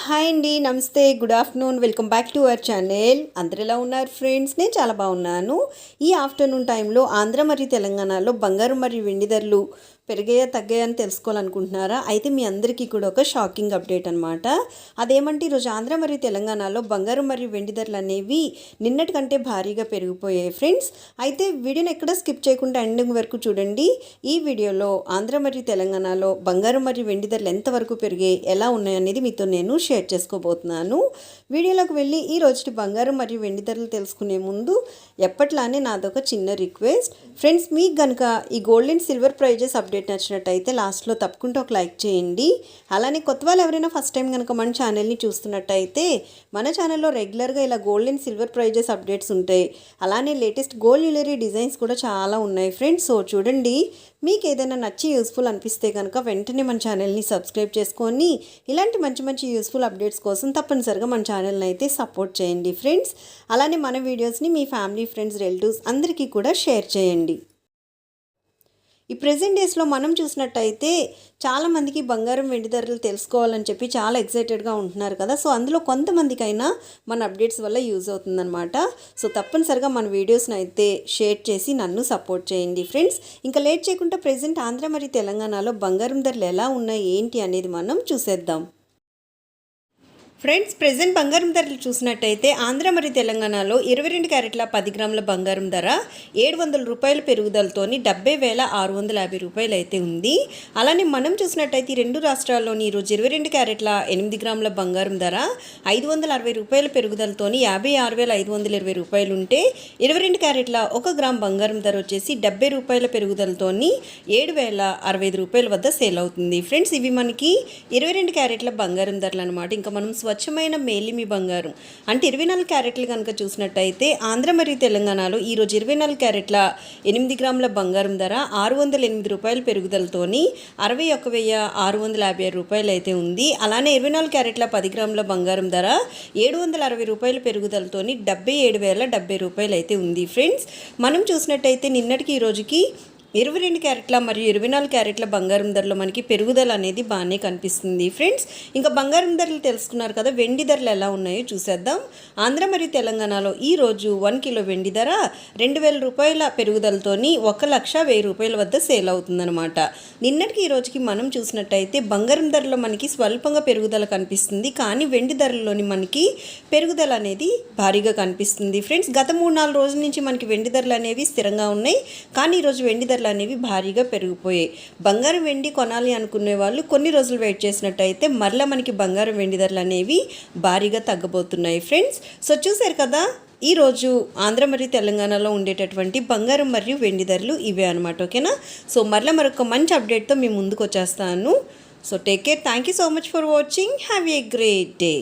Hi అండి, నమస్తే, good afternoon. Welcome back to our channel. అందరు ఎలా ఉన్నారు ఫ్రెండ్స్? నేను చాలా బాగున్నాను. ఈ ఆఫ్టర్నూన్ టైంలో ఆంధ్ర మరియు తెలంగాణలో బంగారం మరియు వెండి ధరలు పెరిగాయా తగ్గాయా అని తెలుసుకోవాలనుకుంటున్నారా? అయితే మీ అందరికీ కూడా ఒక షాకింగ్ అప్డేట్ అనమాట. అదేమంటే ఈరోజు ఆంధ్ర మరియు తెలంగాణలో బంగారం మరియు వెండి ధరలు అనేవి నిన్నటి కంటే భారీగా పెరిగిపోయాయి ఫ్రెండ్స్. అయితే వీడియోని ఎక్కడ స్కిప్ చేయకుండా ఎండింగ్ వరకు చూడండి. ఈ వీడియోలో ఆంధ్ర మరియు తెలంగాణలో బంగారం మరియు వెండి ధరలు ఎంతవరకు పెరిగాయి, ఎలా ఉన్నాయనేది మీతో నేను షేర్ చేసుకోబోతున్నాను. వీడియోలోకి వెళ్ళి ఈ రోజు బంగారం మరియు వెండి ధరలు తెలుసుకునే ముందు ఎప్పట్లానే నాదొక చిన్న రిక్వెస్ట్ ఫ్రెండ్స్. మీకు కనుక ఈ gold and silver prizes update నచ్చినట్టయితే లాస్ట్లో తప్పకుండా ఒక లైక్ చేయండి. అలానే కొత్త వాళ్ళు ఎవరైనా ఫస్ట్ టైం కనుక మన ఛానల్ని చూస్తున్నట్టయితే మన ఛానల్లో రెగ్యులర్గా ఇలా gold and silver prizes updates ఉంటాయి. అలానే లేటెస్ట్ గోల్డ్ జ్యువెలరీ డిజైన్స్ కూడా చాలా ఉన్నాయి ఫ్రెండ్స్. సో చూడండి, మీకు ఏదైనా నచ్చి యూస్ఫుల్ అనిపిస్తే కనుక వెంటనే మన ఛానల్ని సబ్స్క్రైబ్ చేసుకొని ఇలాంటి మంచి మంచి యూస్ఫుల్ అప్డేట్స్ కోసం తప్పనిసరిగా మన ఛానల్ని అయితే సపోర్ట్ చేయండి ఫ్రెండ్స్. అలానే మన వీడియోస్ని మీ ఫ్యామిలీ, ఫ్రెండ్స్, రిలేటివ్స్ అందరికీ కూడా షేర్ చేయండి. ఈ ప్రెజెంట్ డేస్లో మనం చూసినట్టయితే చాలామందికి బంగారం వెండి ధరలు తెలుసుకోవాలని చెప్పి చాలా ఎక్సైటెడ్గా ఉంటున్నారు కదా. సో అందులో కొంతమందికైనా మన అప్డేట్స్ వల్ల యూజ్ అవుతుందన్నమాట. సో తప్పనిసరిగా మన వీడియోస్ని అయితే షేర్ చేసి నన్ను సపోర్ట్ చేయండి ఫ్రెండ్స్. ఇంకా లేట్ చేయకుండా ప్రెజెంట్ ఆంధ్ర మరియు తెలంగాణలో బంగారం ధరలు ఎలా ఉన్నాయి ఏంటి అనేది మనం చూసేద్దాం. ఫ్రెండ్స్, ప్రెజెంట్ బంగారం ధరలు చూసినట్టయితే ఆంధ్ర మరియు తెలంగాణలో 22 క్యారెట్ల 10 గ్రాముల బంగారం ధర 700 రూపాయల పెరుగుదలతోని 70,650 రూపాయలు అయితే ఉంది. అలానే మనం చూసినట్టయితే ఈ రెండు రాష్ట్రాల్లోని ఈరోజు 22 క్యారెట్ల 8 గ్రాముల బంగారం ధర 560 రూపాయల పెరుగుదలతోని 56,520 రూపాయలు ఉంటే 22 క్యారెట్ల 1 గ్రామ్ బంగారం ధర వచ్చేసి 70 రూపాయల పెరుగుదలతోని 7,065 రూపాయల వద్ద సేల్ అవుతుంది ఫ్రెండ్స్. ఇవి మనకి 22 క్యారెట్ల బంగారం ధరలు అనమాట. ఇంకా మనం స్వచ్ఛమైన మేలిమి బంగారం అంటే 24 క్యారెట్లు కనుక చూసినట్టయితే ఆంధ్ర మరియు తెలంగాణలో ఈరోజు 24 క్యారెట్ల 8 గ్రాముల బంగారం ధర 608 రూపాయల పెరుగుదలతోని 61,656 రూపాయలు అయితే ఉంది. అలానే 24 క్యారెట్ల 10 గ్రాముల బంగారం ధర 760 రూపాయల పెరుగుదలతోని 77,070 రూపాయలు అయితే ఉంది ఫ్రెండ్స్. మనం చూసినట్టయితే నిన్నటికి ఈ రోజుకి 22 క్యారెట్ల మరియు 24 క్యారెట్ల బంగారం ధరలో మనకి పెరుగుదల అనేది బాగానే కనిపిస్తుంది ఫ్రెండ్స్. ఇంకా బంగారం ధరలు తెలుసుకున్నారు కదా, వెండి ధరలు ఎలా ఉన్నాయో చూసేద్దాం. ఆంధ్ర మరియు తెలంగాణలో ఈరోజు 1 కిలో వెండి ధర 2,000 రూపాయల పెరుగుదలతోని 1,10,000 రూపాయల వద్ద సేల్ అవుతుందన్నమాట. నిన్నటికి ఈ రోజుకి మనం చూసినట్టయితే బంగారం ధరలో మనకి స్వల్పంగా పెరుగుదల కనిపిస్తుంది, కానీ వెండి ధరల్లోని మనకి పెరుగుదల అనేది భారీగా కనిపిస్తుంది ఫ్రెండ్స్. గత 3-4 రోజుల నుంచి మనకి వెండి ధరలు అనేవి స్థిరంగా ఉన్నాయి, కానీ ఈరోజు వెండి ధరలు అనేవి భారీగా పెరిగిపోయాయి. బంగారం వెండి కొనాలి అనుకునే వాళ్ళు కొన్ని రోజులు వెయిట్ చేసినట్టయితే మరలా మనకి బంగారం వెండి ధరలు అనేవి భారీగా తగ్గబోతున్నాయి ఫ్రెండ్స్. సో చూసారు కదా, ఈరోజు ఆంధ్ర మరియు తెలంగాణలో ఉండేటటువంటి బంగారం మరియు వెండి ధరలు ఇవే అనమాట. ఓకేనా? సో మరలా మరొక మంచి అప్డేట్తో మీ ముందుకు వచ్చేస్తాను. So take care. Thank you so much for watching. Have a great day.